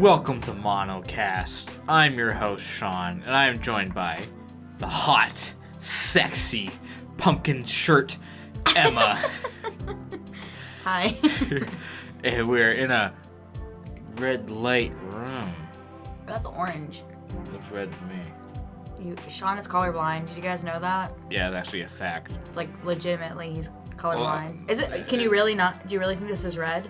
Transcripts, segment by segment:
Welcome to MonoCast. I'm your host, Sean, and I am joined by the hot, sexy, pumpkin shirt, Emma. Hi. And we're in a red light room. That's orange. Looks red to me. Sean is colorblind. Did you guys know that? Yeah, that's actually a fact. Like, legitimately, he's colorblind. Well, Can you really not? Do you really think this is red?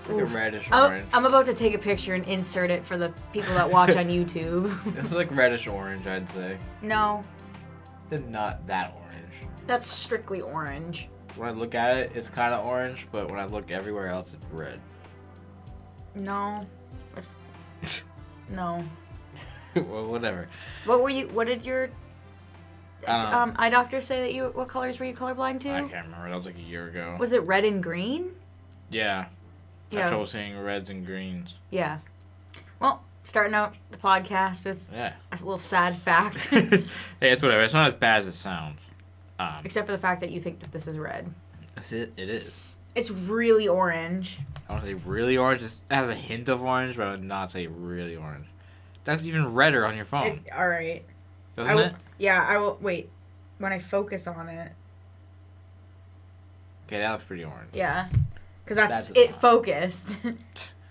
It's like a reddish orange. I'm about to take a picture and insert it for the people that watch on YouTube. It's like reddish orange, I'd say. No. It's not that orange. That's strictly orange. When I look at it, it's kind of orange, but when I look everywhere else, it's red. No. No. Well, whatever. What did your eye doctor say that what colors were you colorblind to? I can't remember. That was like a year ago. Was it red and green? Yeah. I Yeah. have trouble seeing reds and greens. Yeah. Well, starting out the podcast with a little sad fact. Hey, it's whatever. It's not as bad as it sounds. Except for the fact that you think that this is red. It is. It's really orange. I want to say really orange. It has a hint of orange, but I would not say really orange. That's even redder on your phone. All right. Doesn't it? Yeah, I will. Wait. When I focus on it. Okay, that looks pretty orange. Yeah. Because that's it not focused.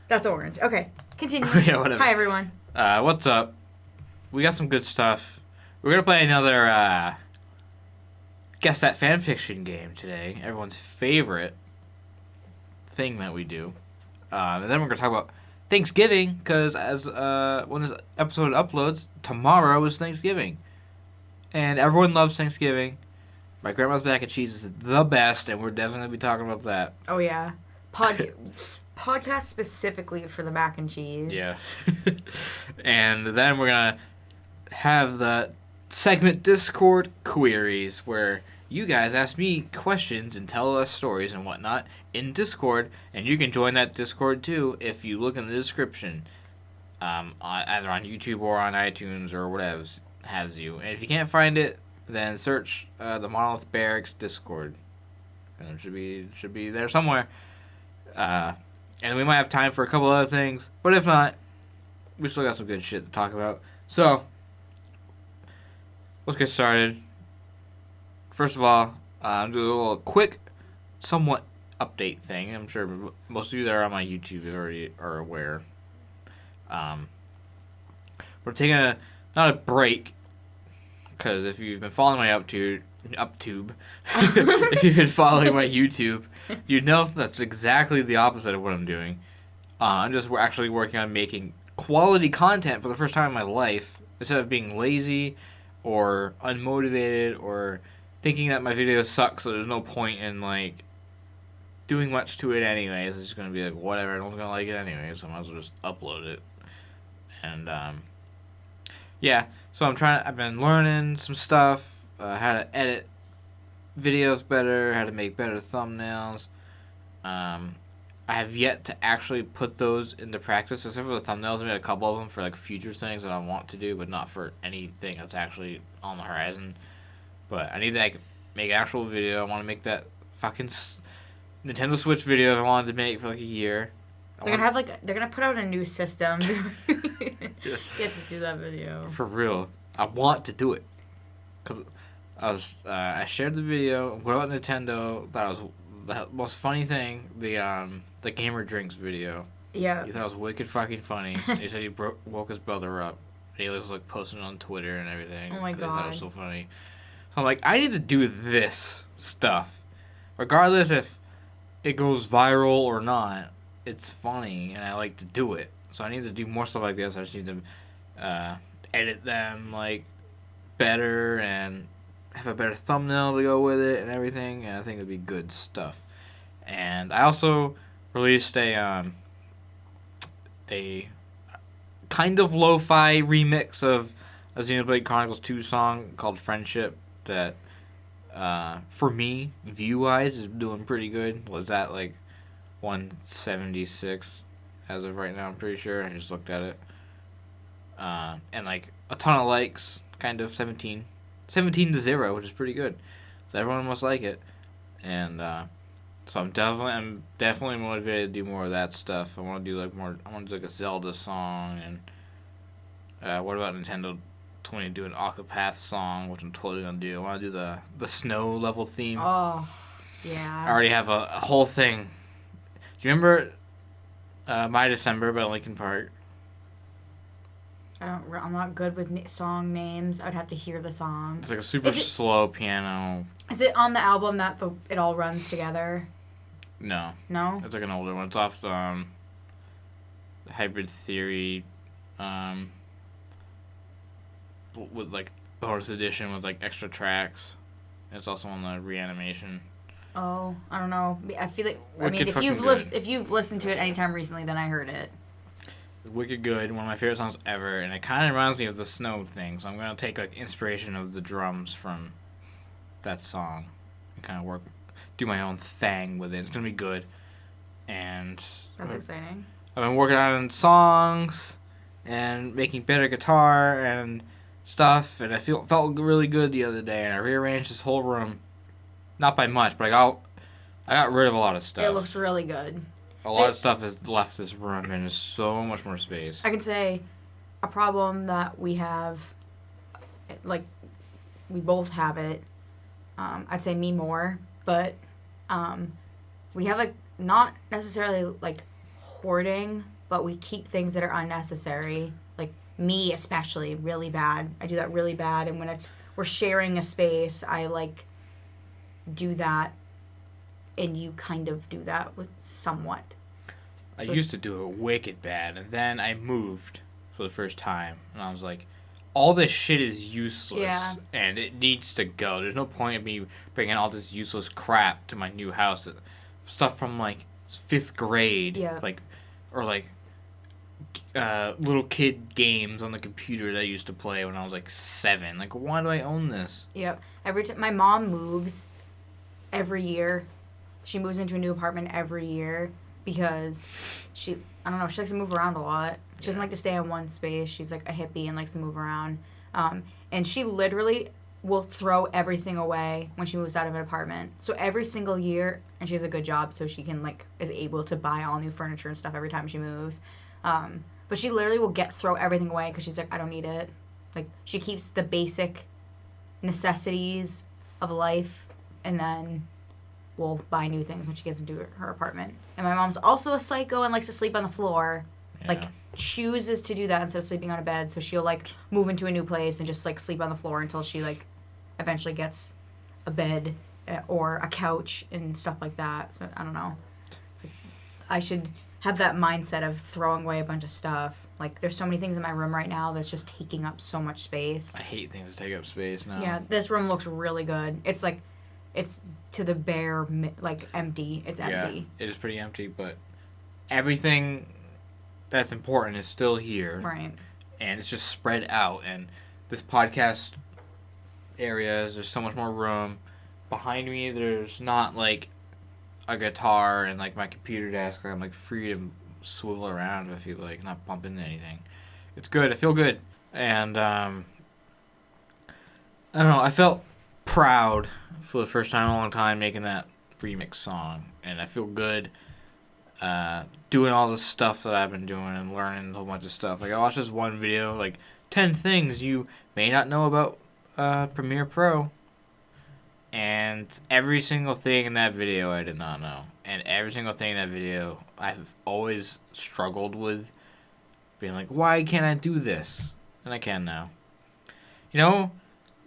That's orange. Okay. Continue. Yeah, whatever. Hi, everyone. What's up? We got some good stuff. We're going to play another Guess That Fanfiction game today. Everyone's favorite thing that we do. And then we're going to talk about Thanksgiving, because as when this episode uploads, tomorrow is Thanksgiving. And everyone loves Thanksgiving. My grandma's mac and cheese is the best, and we're definitely going to be talking about that. Oh, yeah. Podcast specifically for the mac and cheese. Yeah. And then we're going to have the segment Discord Queries, where you guys ask me questions and tell us stories and whatnot in Discord, and you can join that Discord too if you look in the description, either on YouTube or on iTunes or whatever has you. And if you can't find it, then search the Monolith Barracks Discord, and it should be there somewhere. And we might have time for a couple other things, but if not, we still got some good shit to talk about. So let's get started. First of all, do a little quick, somewhat update thing. I'm sure most of you that are on my YouTube already are aware. We're taking not a break, because if you've been following my uptube, if you've been following my YouTube, you know that's exactly the opposite of what I'm doing. We're actually working on making quality content for the first time in my life, instead of being lazy or unmotivated or thinking that my video sucks, so there's no point in like doing much to it anyways. It's just gonna be like whatever, no one's gonna like it anyways, so I might as well just upload it. And yeah, so I've been learning some stuff, how to edit videos better, how to make better thumbnails. I have yet to actually put those into practice, except for the thumbnails. I made a couple of them for like future things that I want to do, but not for anything that's actually on the horizon. But I need to make an actual video. I want to make that fucking Nintendo Switch video I wanted to make for like a year. They're gonna put out a new system. You have to do that video. For real. I want to do it. Cause I shared the video, what about Nintendo, thought it was the most funny thing, the Gamer Drinks video. Yeah. He thought it was wicked fucking funny. He said he woke his brother up. And he was like posting it on Twitter and everything. Oh my god. He thought it was so funny. So I'm like, I need to do this stuff. Regardless if it goes viral or not, it's funny and I like to do it. So I need to do more stuff like this. I just need to edit them like better and have a better thumbnail to go with it and everything, and I think it'd be good stuff. And I also released a kind of lo-fi remix of a Xenoblade Chronicles 2 song called Friendship that, for me, view-wise, is doing pretty good. Was that like 176 as of right now, I'm pretty sure. I just looked at it. And like a ton of likes, kind of 17 to 0, which is pretty good. So everyone must like it. And So I'm definitely motivated to do more of that stuff. I want to do like a Zelda song, and what about Nintendo told me to do an Octopath song, which I'm totally gonna do. I want to do the snow level theme. Oh, yeah. I already have a whole thing. Do you remember My December by Linkin Park? I'm not good with song names. I would have to hear the song. It's like a super slow piano. Is it on the album that it all runs together? No. No? It's like an older one. It's off the Hybrid Theory with like bonus edition with like extra tracks. It's also on the Reanimation. Oh, I don't know. I feel like Wicked if you've listened to it anytime recently, then I heard it. Wicked good, one of my favorite songs ever, and it kind of reminds me of the snow thing. So I'm gonna take like inspiration of the drums from that song and kind of do my own thing with it. It's gonna be good, and That's exciting. I've been working on songs and making better guitar and stuff, and I felt really good the other day, and I rearranged this whole room, not by much, but I got rid of a lot of stuff. It looks really good. A lot of stuff has left this room, and there's so much more space. I can say a problem that we have, like, we both have it. I'd say me more, but we have, like, not necessarily, like, hoarding, but we keep things that are unnecessary. Like, me especially, really bad. I do that really bad, and when we're sharing a space, I, like, do that. And you kind of do that with somewhat. I used to do it wicked bad, and then I moved for the first time, and I was like, all this shit is useless, and it needs to go. There's no point in me bringing all this useless crap to my new house. Stuff from, like, 5th grade, or little kid games on the computer that I used to play when I was, like, 7. Like, why do I own this? Yep. Every time my mom moves every year. She moves into a new apartment every year because she likes to move around a lot. She doesn't like to stay in one space. She's like a hippie and likes to move around. And she literally will throw everything away when she moves out of an apartment. So every single year, and she has a good job, so she can is able to buy all new furniture and stuff every time she moves. But she literally will throw everything away because she's like, I don't need it. Like, she keeps the basic necessities of life, and then will buy new things when she gets into her apartment. And my mom's also a psycho and likes to sleep on the floor. Yeah. Like, chooses to do that instead of sleeping on a bed. So she'll, move into a new place and just, sleep on the floor until she, eventually gets a bed or a couch and stuff like that. So, I don't know. It's I should have that mindset of throwing away a bunch of stuff. There's so many things in my room right now that's just taking up so much space. I hate things that take up space now. Yeah, this room looks really good. It's, it's to the bare, empty. It's empty. Yeah, it is pretty empty, but everything that's important is still here. Right. And it's just spread out. And this podcast area, there's so much more room. Behind me, there's not, a guitar and, my computer desk. I'm, free to swivel around if I feel like, not bump into anything. It's good. I feel good. And, I don't know. I felt proud for the first time in a long time making that remix song, and I feel good doing all the stuff that I've been doing and learning a whole bunch of stuff. I watched this one video, 10 things you may not know about Premiere Pro, and every single thing in that video I did not know, and every single thing in that video I've always struggled with being why can't I do this? And I can now.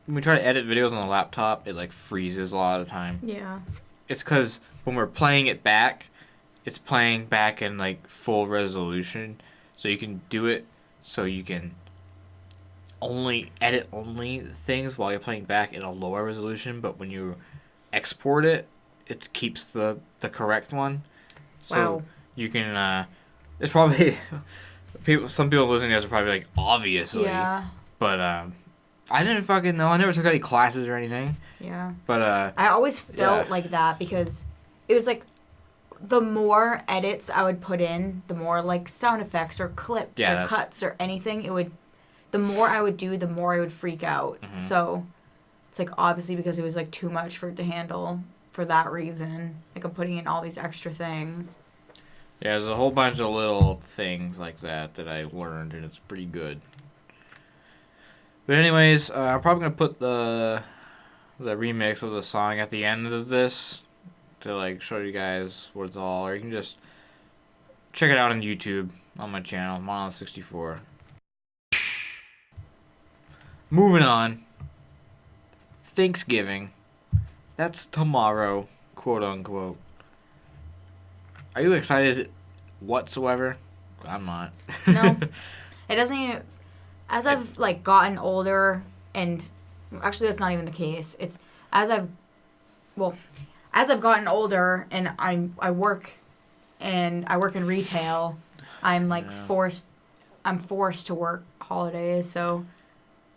When we try to edit videos on the laptop, it freezes a lot of the time. Yeah. It's because when we're playing it back, it's playing back in full resolution, so you can do it so you can edit only things while you're playing back in a lower resolution. But when you export it, it keeps the correct one. So wow. You can. It's probably some people listening to this are probably obviously. Yeah. But I didn't fucking know. I never took any classes or anything. Yeah. But I always felt like that because it was the more edits I would put in, the more sound effects or clips or cuts or anything, the more I would do, the more I would freak out. Mm-hmm. So it's obviously because it was too much for it to handle for that reason. Like, I'm putting in all these extra things. Yeah, there's a whole bunch of little things like that I learned, and it's pretty good. But anyways, I'm probably going to put the remix of the song at the end of this to, like, show you guys what it's all. Or you can just check it out on YouTube on my channel, Mono64. Moving on. Thanksgiving. That's tomorrow, quote unquote. Are you excited whatsoever? I'm not. No. It doesn't even... As I've, like, gotten older, and... Actually, that's not even the case. It's... As I've gotten older, and I work in retail, I'm, like, forced to work holidays, so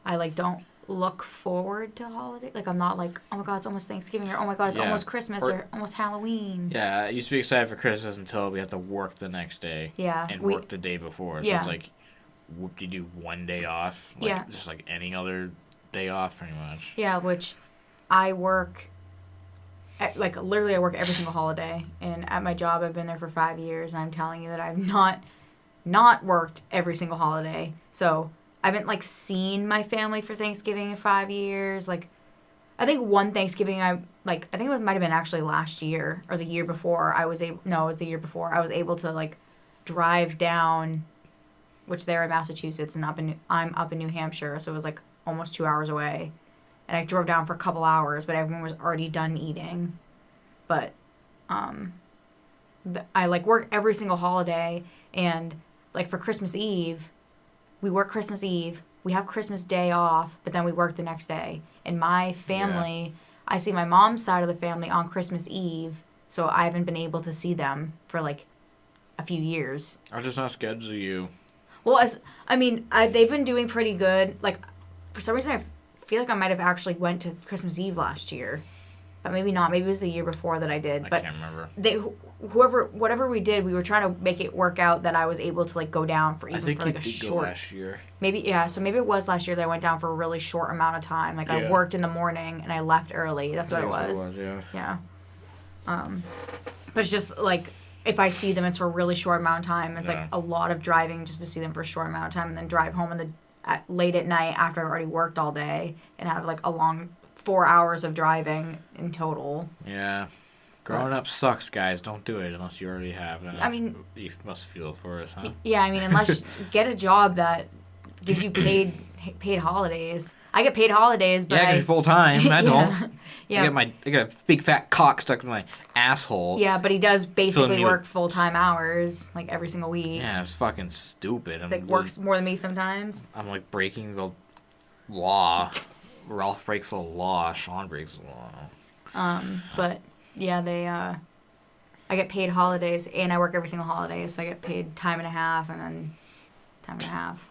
I, like, don't look forward to holidays. Like, I'm not like, oh my god, it's almost Thanksgiving, or oh my god, it's almost Christmas, or almost Halloween. Yeah, I used to be excited for Christmas until we have to work the next day. Yeah. And work the day before. So it's like, whoop-de-doo, one day off. Like, just like any other day off, pretty much. Yeah, which I work, like, literally I work every single holiday. And at my job, I've been there for 5 years, and I'm telling you that I've not worked every single holiday. So I haven't, like, seen my family for Thanksgiving in 5 years. Like, I think one Thanksgiving I think it might have been actually last year or the year before. It was the year before. I was able to, like, drive down, which they're in Massachusetts, and I'm up in New Hampshire, so it was, like, almost 2 hours away. And I drove down for a couple hours, but everyone was already done eating. But I, like, work every single holiday, and, like, for Christmas Eve, we work Christmas Eve, we have Christmas Day off, but then we work the next day. And my family, I see my mom's side of the family on Christmas Eve, so I haven't been able to see them for, like, a few years. I'll just not schedule you. Well, they've been doing pretty good. Like, for some reason, I feel like I might have actually went to Christmas Eve last year. But maybe not. Maybe it was the year before that I did. I can't remember. Whatever we did, we were trying to make it work out that I was able to, like, go down for even for, like, a short. Go last year. Maybe, yeah. So maybe it was last year that I went down for a really short amount of time. Like, I worked in the morning and I left early. That's what it was. Yeah. But it's just, like, if I see them, it's for a really short amount of time. It's like a lot of driving just to see them for a short amount of time, and then drive home late at night after I've already worked all day and have, like, a long 4 hours of driving in total. Yeah. Growing up sucks, guys. Don't do it unless you already have. And I mean, you must feel for us, huh? Yeah, I mean, unless you get a job that gives you paid holidays. I get paid holidays, but because you're full time. I don't. Yeah. I got a big fat cock stuck in my asshole. Yeah, but he does basically work full time hours, like, every single week. Yeah, it's fucking stupid. Like, works more than me sometimes. I'm, like, breaking the law. Ralph breaks the law. Sean breaks the law. But yeah, I get paid holidays, and I work every single holiday, so I get paid time and a half, and then time and a half.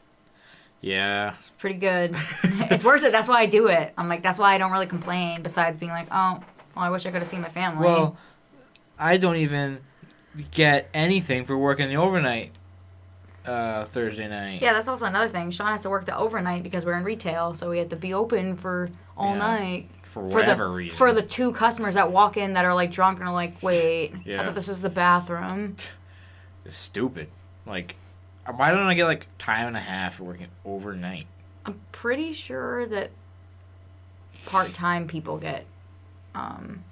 Yeah. Pretty good. It's worth it. That's why I do it. I'm like, that's why I don't really complain, besides being like, oh, well, I wish I could have seen my family. Well, I don't even get anything for working the overnight Thursday night. Yeah, that's also another thing. Sean has to work the overnight because we're in retail, so we have to be open for all night. For whatever reason. For the 2 customers that walk in that are, like, drunk and are like, wait, I thought this was the bathroom. It's stupid. Like, why don't I get, like, time and a half for working overnight? I'm pretty sure that part-time people get time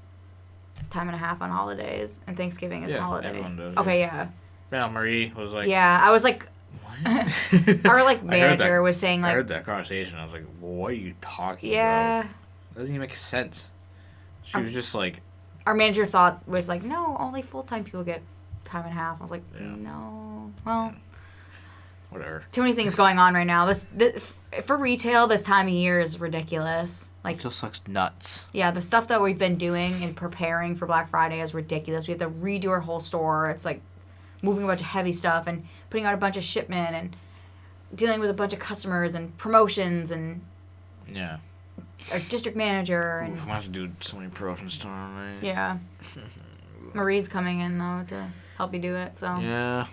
and a half on holidays, and Thanksgiving is a holiday. Everyone does. Okay, yeah. Marie was like... Yeah, I was like... What? Our, like, manager was saying, like... I heard that conversation. I was like, what are you talking about? Yeah. That doesn't even make sense. She was just like... Our manager was like, no, only full-time people get time and a half. I was like, no. Well... Whatever. Too many things going on right now. This for retail, this time of year is ridiculous. Like, retail sucks nuts. Yeah, the stuff that we've been doing and preparing for Black Friday is ridiculous. We have to redo our whole store. It's like moving a bunch of heavy stuff and putting out a bunch of shipment and dealing with a bunch of customers and promotions and our district manager and I'm gonna have to do so many promotions tomorrow night. Yeah. Marie's coming in though to help you do it. So yeah,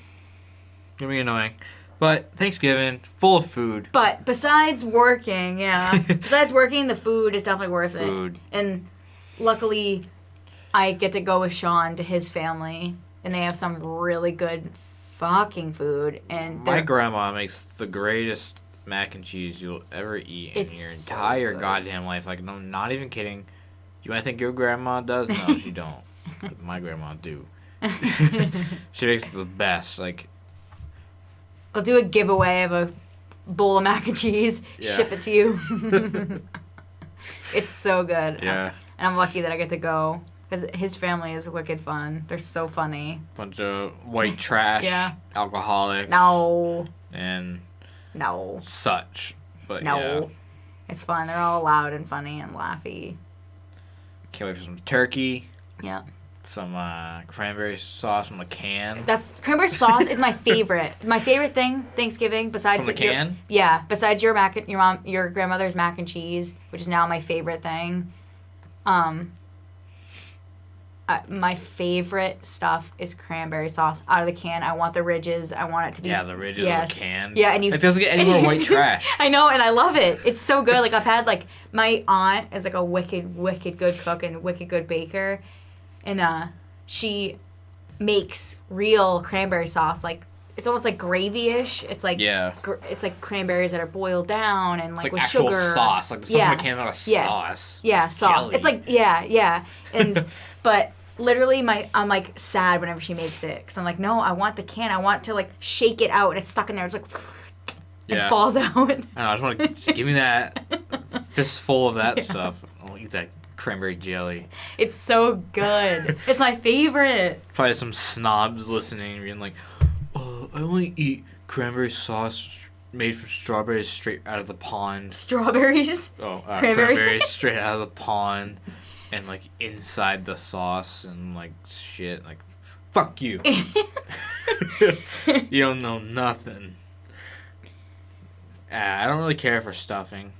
gonna be annoying. But Thanksgiving, full of food. But besides working, the food is definitely worth it. And luckily, I get to go with Sean to his family, and they have some really good fucking food. And my grandma makes the greatest mac and cheese you'll ever eat in your entire goddamn life. Like, no, not even kidding. You might think your grandma does? No, she don't. My grandma do. She makes the best. Like, I'll do a giveaway of a bowl of mac and cheese. Yeah. Ship it to you. It's so good. yeah. And I'm lucky that I get to go. Because his family is wicked fun. They're so funny. Bunch of white trash, Yeah. alcoholics. No. And No. such. But No. yeah. It's fun. They're all loud and funny and laughy. Can't wait for some turkey. Yeah. Some cranberry sauce from a can. That's cranberry sauce is my favorite. My favorite thing Thanksgiving besides From the can? Besides your your grandmother's mac and cheese, which is now my favorite thing. My favorite stuff is cranberry sauce out of the can. I want the ridges. I want it to be Yeah, the ridges yes. of the can. Yeah, and you it doesn't get any more white trash. I know, and I love it. It's so good. Like I've had my aunt is like a wicked good cook and wicked good baker, and she makes real cranberry sauce. Like it's almost like gravy-ish. It's like it's like cranberries that are boiled down and like it's like with actual sugar. sauce. Like the stuff in the can is not a sauce. Yeah, it's sauce. jelly. It's like yeah, and but. Literally, I'm like sad whenever she makes it because I'm like, no, I want the can. I want to like shake it out and it's stuck in there. It's like, and falls out. I don't know, I just want to just give me that fistful of that stuff. I'll eat that cranberry jelly. It's so good. It's my favorite. Probably some snobs listening and being like, "Oh, I only eat cranberry sauce made from strawberries straight out of the pond." Strawberries. Oh, Cranberries. cranberries straight out of the pond. And, like, inside the sauce and, like, shit. Like, fuck you. You don't know nothing. I don't really care for stuffing.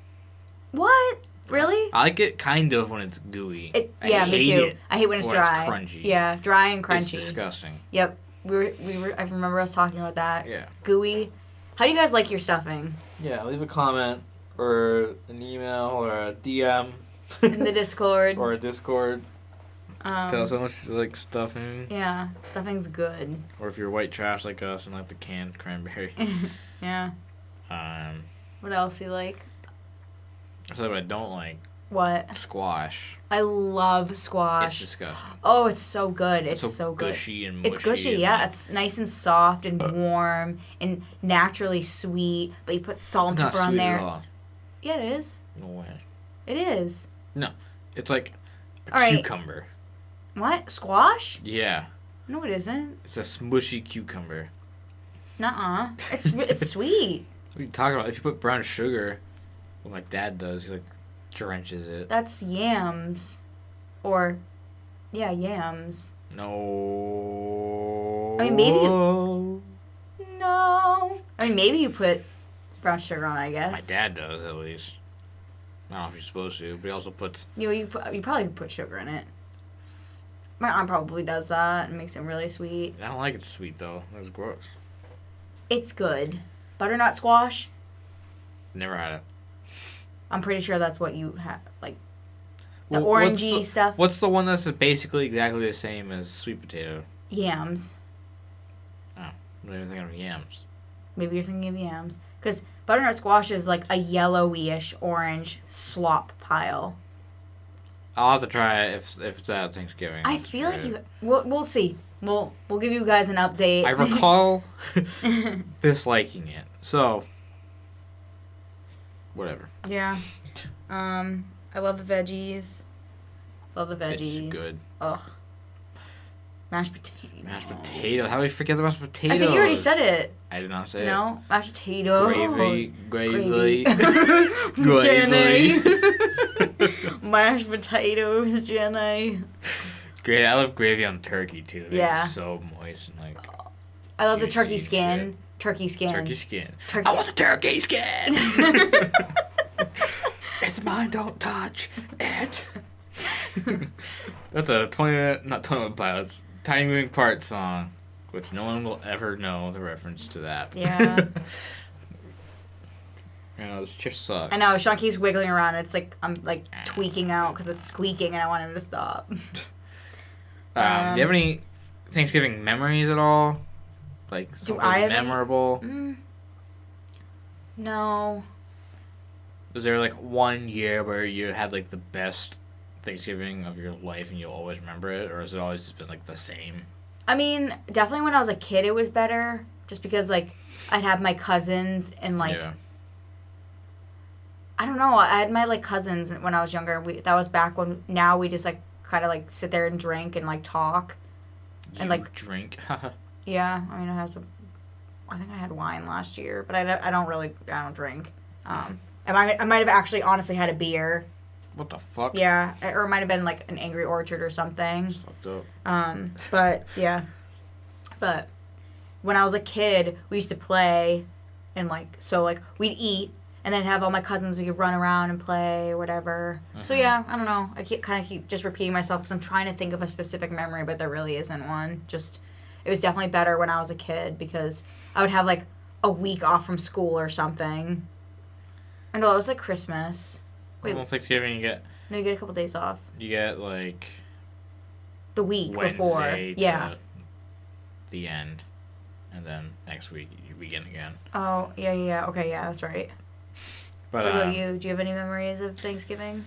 What? Really? I like it kind of when it's gooey. Yeah, me too. I hate when it's dry. It's crunchy. Yeah, dry and crunchy. It's disgusting. Yep. We were. I remember us talking about that. Yeah. Gooey. How do you guys like your stuffing? Yeah, leave a comment or an email or a DM. In the Discord. Or a Discord. Tell us how much you like stuffing. Yeah, stuffing's good. Or if you're white trash like us and like the canned cranberry. Yeah. What else do you like? I said what I don't like. What? Squash. I love squash. It's disgusting. Oh, it's so good. It's so good. Gushy and mushy. It's gushy, yeah. It's nice and soft and warm and naturally sweet, but you put salt and pepper on there. Not sweet at all. Yeah, it is. No way. It is. No. It's like a All cucumber. Right. What? Squash? Yeah. No, it isn't. It's a smushy cucumber. Nuh-uh. It's sweet. What are you talking about? If you put brown sugar, what my dad does, he like drenches it. That's yams. Or, yeah, yams. No. I mean, maybe you... No. I mean, maybe you put brown sugar on, I guess. My dad does, at least. I don't know if you're supposed to, but he also puts... You probably put sugar in it. My aunt probably does that and makes it really sweet. I don't like it sweet, though. That's gross. It's good. Butternut squash? Never had it. I'm pretty sure that's what you have, like, the Well, orangey stuff. What's the one that's basically exactly the same as sweet potato? Yams. Oh, I'm not even thinking of yams. Maybe you're thinking of yams. Because butternut squash is like a yellowish orange slop pile. I'll have to try it if it's at Thanksgiving. I feel like you... We'll see. We'll give you guys an update. I recall disliking it. So, whatever. Yeah. I love the veggies. Love the veggies. It's good. Ugh. Mashed potatoes. Mashed potatoes. How do we forget the mashed potatoes? I think you already said it. I did not say it. No? Mashed potatoes. Gravy. Jenny. Mashed potatoes, Jenny. Great. I love gravy on turkey, too. Yeah. It's so moist and like... I love the turkey juicy skin. shit. Turkey skin. Turkey skin. Turkey I want the turkey skin! It's mine, don't touch it. That's a 20-minute, not 20-minute pilots, Tiny Moving Parts song, which no one will ever know the reference to that. Yeah. You know, this just sucks. I know, Sean keeps wiggling around. It's like, I'm like tweaking out because it's squeaking and I want him to stop. Do you have any Thanksgiving memories at all? Like something memorable? No. Was there like one year where you had like the best Thanksgiving of your life and you'll always remember it, or has it always just been like the same? I mean, definitely when I was a kid it was better, just because like I'd have my cousins and like I don't know, I had my like cousins when I was younger. That was back when. Now we just like kind of like sit there and drink and like talk and like drink. Yeah, I mean I think I had wine last year, but I don't drink. I might have actually honestly had a beer. What the fuck? Yeah, or it might have been like an Angry Orchard or something. That's fucked up. But yeah. But when I was a kid, we used to play, and like so like we'd eat, and then have all my cousins. We could run around and play or whatever. Mm-hmm. So yeah, I don't know. I keep just repeating myself because I'm trying to think of a specific memory, but there really isn't one. Just it was definitely better when I was a kid because I would have like a week off from school or something. I know it was like Christmas. Wait, well, Thanksgiving you get a couple days off. You get like the week Wednesday before, to the end, and then next week you begin again. Oh yeah. Okay, yeah, that's right. But what about you? Do you have any memories of Thanksgiving?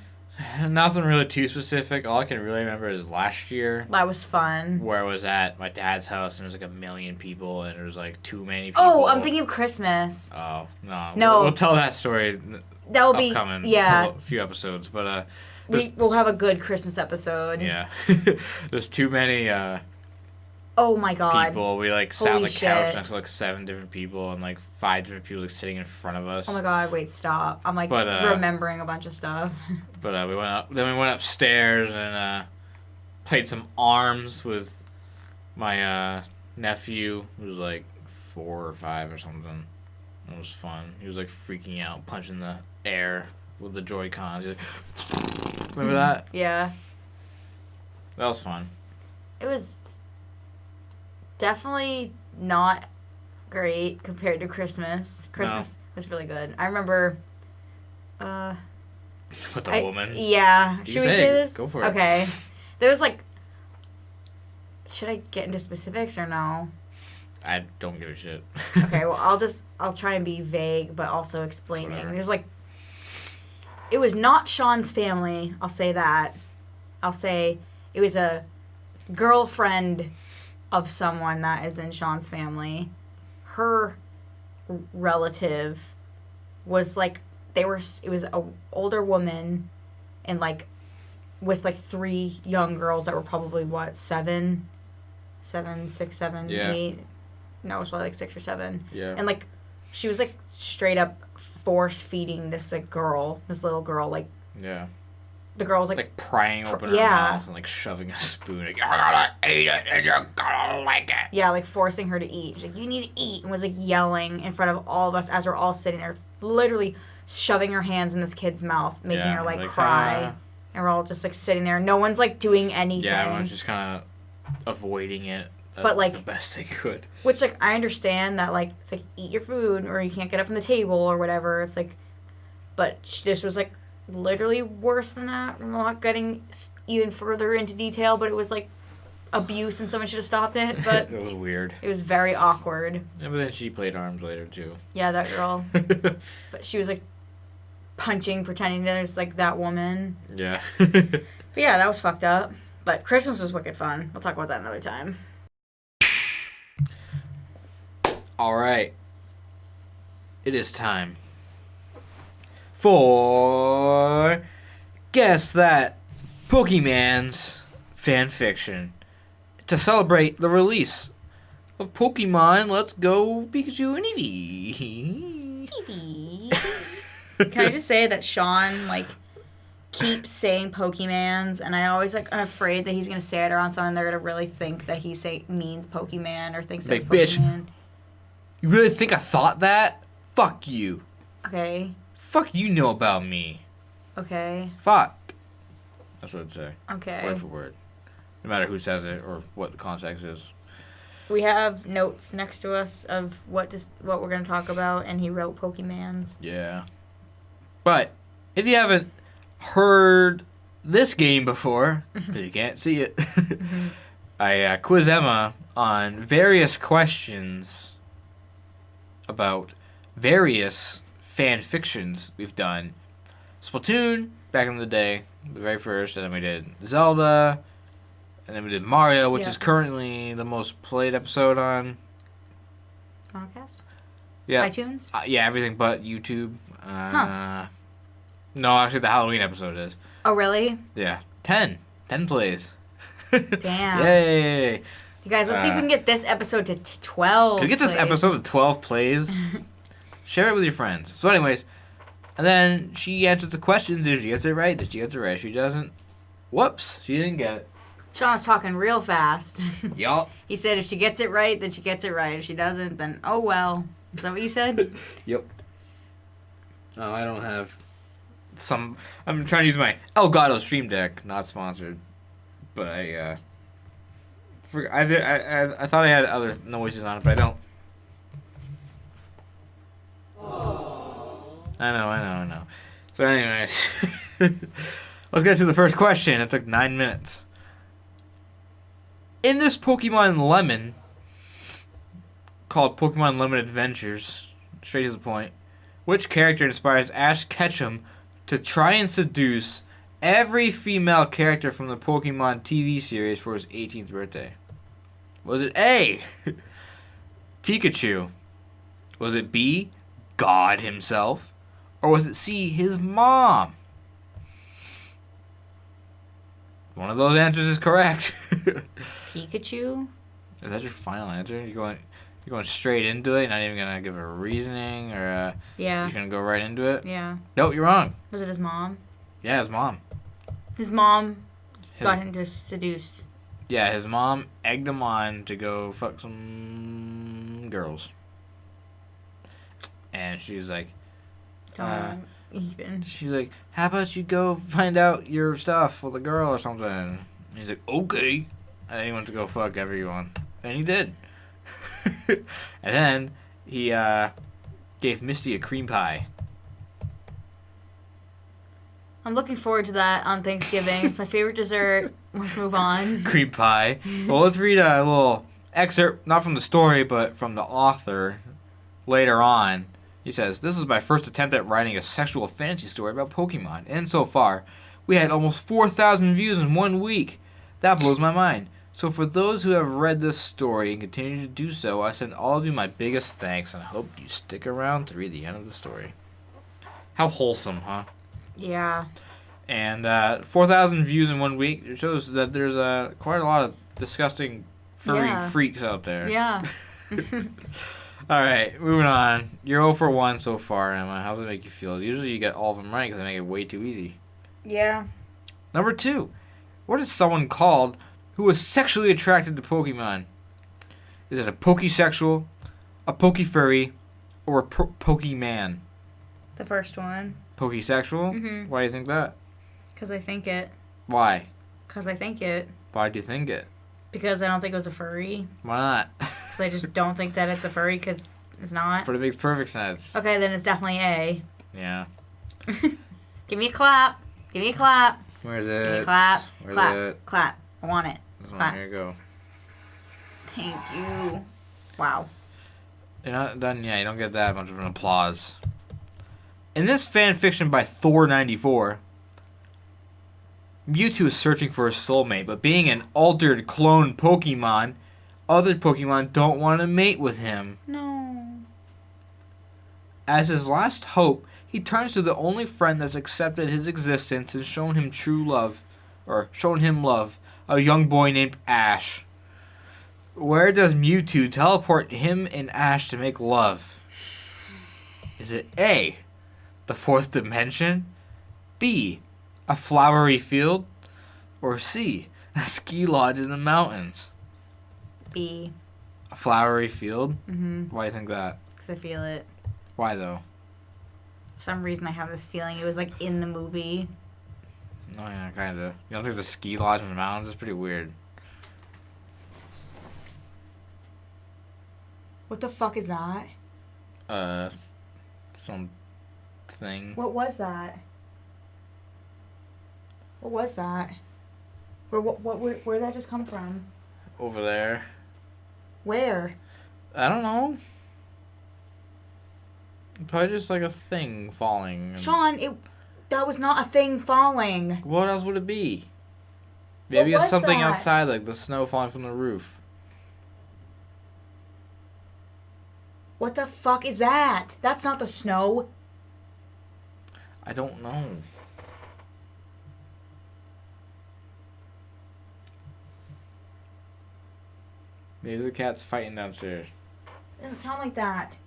Nothing really too specific. All I can really remember is last year. That was fun. Where I was at my dad's house and there was like 1 million people and there was like too many people. Oh, I'm thinking of Christmas. Oh, no. No. We'll tell that story. That will be a few episodes, but we'll have a good Christmas episode. Yeah. There's too many oh my god. people. We like sat on the couch next to like 7 different people and like 5 different people like sitting in front of us. Oh my god, wait, stop. I'm like remembering a bunch of stuff. But we went upstairs and played some arms with my nephew who was like 4 or 5 or something. It was fun. He was like freaking out, punching the air with the Joy-Cons. Remember that? Yeah. That was fun. It was definitely not great compared to Christmas. Christmas was really good. I remember with the woman? Yeah. Should we say this? Go for it. Okay. There was like should I get into specifics or no? I don't give a shit. Okay, well I'll try and be vague but also explaining. Whatever. There's like it was not Sean's family, I'll say that. I'll say it was a girlfriend of someone that is in Sean's family. Her relative was like it was a older woman and like with like 3 young girls that were probably what 7, 6, 7, 8. No, it was probably like 6 or 7. Yeah. And like she was like straight up force feeding this like this little girl, like the girl was like prying open her mouth and like shoving a spoon. Like, you're gonna eat it and you're gonna like it. Yeah, like forcing her to eat. She's like, you need to eat, and was like yelling in front of all of us as we're all sitting there, literally shoving her hands in this kid's mouth, making her like cry. And we're all just like sitting there. No one's like doing anything. Yeah, everyone's just kind of avoiding it. But like the best they could. Which like I understand that like it's like eat your food or you can't get up from the table or whatever. It's like, but this was like literally worse than that. I'm not getting even further into detail, but it was like abuse and someone should have stopped it. But it was weird. It was very awkward. Yeah, but then she played arms later too. Yeah, that girl. But she was like punching, pretending that it was like that woman. Yeah. But yeah, that was fucked up. But Christmas was wicked fun. We'll talk about that another time. All right. It is time for Guess That Pokemon's Fanfiction to celebrate the release of Pokemon Let's Go Pikachu and Eevee. Can I just say that Sean like keeps saying Pokemans, and I always like I'm afraid that he's gonna say it around someone they're gonna really think that he means Pokemon or thinks it's Pokemon. Bitch. You really think I thought that? Fuck you. Okay. Fuck you know about me. Okay. Fuck. That's what I'd say. Okay. Word for word. No matter who says it or what the context is. We have notes next to us of what we're going to talk about, and he wrote Pokemans. Yeah. But if you haven't heard this game before, because you can't see it, I quiz Emma on various questions about various fan fictions we've done. Splatoon, back in the day, the very first, and then we did Zelda, and then we did Mario, which is currently the most played episode on MonoCast? Yeah. iTunes? Yeah, everything but YouTube. No, actually, the Halloween episode is. Oh, really? Yeah. 10 plays. Damn. Yay. You guys, let's see if we can get this episode to 12 Can we get this episode to 12 plays? Share it with your friends. So anyways, and then she answers the questions. If she gets it right, then she gets it right. If she doesn't, whoops, she didn't get it. Sean's talking real fast. Yup. He said if she gets it right, then she gets it right. If she doesn't, then oh well. Is that what you said? Yep. Oh, I don't have some... I'm trying to use my Elgato Stream Deck. Not sponsored. But I thought I had other noises on it, but I don't. I know. So anyways, let's get to the first question. It took 9 minutes. In this Pokemon Lemon, called Pokemon Lemon Adventures, straight to the point, which character inspires Ash Ketchum to try and seduce every female character from the Pokemon TV series for his 18th birthday? Was it A, Pikachu? Was it B, God himself? Or was it C, his mom? One of those answers is correct. Pikachu? Is that your final answer? You're going straight into it? You're not even going to give a reasoning? Or Yeah. you're just going to go right into it? Yeah. No, you're wrong. Was it his mom? Yeah, his mom. His mom got him to seduce. Yeah, his mom egged him on to go fuck some girls. And she was like... Even. She's like, how about you go find out your stuff with a girl or something? And he's like, okay. And then he went to go fuck everyone. And he did. And then he gave Misty a cream pie. I'm looking forward to that on Thanksgiving. It's my favorite dessert. Let's move on. Cream pie. Well, let's read a little excerpt, not from the story, but from the author later on. He says, this is my first attempt at writing a sexual fantasy story about Pokemon. And so far, we had almost 4,000 views in 1 week. That blows my mind. So for those who have read this story and continue to do so, I send all of you my biggest thanks and hope you stick around to read the end of the story. How wholesome, huh? Yeah. And 4,000 views in 1 week. It shows that there's quite a lot of disgusting furry freaks out there. Yeah. All right, moving on. You're 0 for 1 so far, Emma. How does it make you feel? Usually you get all of them right because they make it way too easy. Yeah. Number 2. What is someone called who is sexually attracted to Pokemon? Is it a Pokesexual, a Pokefurry, or a Pokeman? The first one. Pokesexual? Mm-hmm. Why do you think that? Because I think it. Why? Because I think it. Why do you think it? Because I don't think it was a furry. Why not? Because I just don't think that it's a furry because it's not. But it makes perfect sense. Okay, then it's definitely A. Yeah. Give me a clap. Give me a clap. Where is it? Give me a clap. Where's clap. it? Clap. I want it. This Clap. one. Here you go. Thank you. Wow. You're not done yet. You don't get that much of an applause. In this fan fiction by Thor94, Mewtwo is searching for a soulmate, but being an altered clone Pokemon, other Pokemon don't want to mate with him. No. As his last hope, he turns to the only friend that's accepted his existence and shown him love, a young boy named Ash. Where does Mewtwo teleport him and Ash to make love? Is it A, the 4th dimension, B, a flowery field, or C, a ski lodge in the mountains? B. A flowery field? Mm-hmm. Why do you think that? Because I feel it. Why though? For some reason I have this feeling it was like in the movie. No, yeah, kind of. You don't think the ski lodge in the mountains is pretty weird? What the fuck is that? Some thing. What was that? What was that? Where did that just come from? over there. Where? I don't know. Probably just like a thing falling. Sean, that was not a thing falling. What else would it be? Maybe What it's was something that? outside, like the snow falling from the roof. What the fuck is that? That's not the snow. I don't know. Maybe the cat's fighting downstairs. It doesn't sound like that.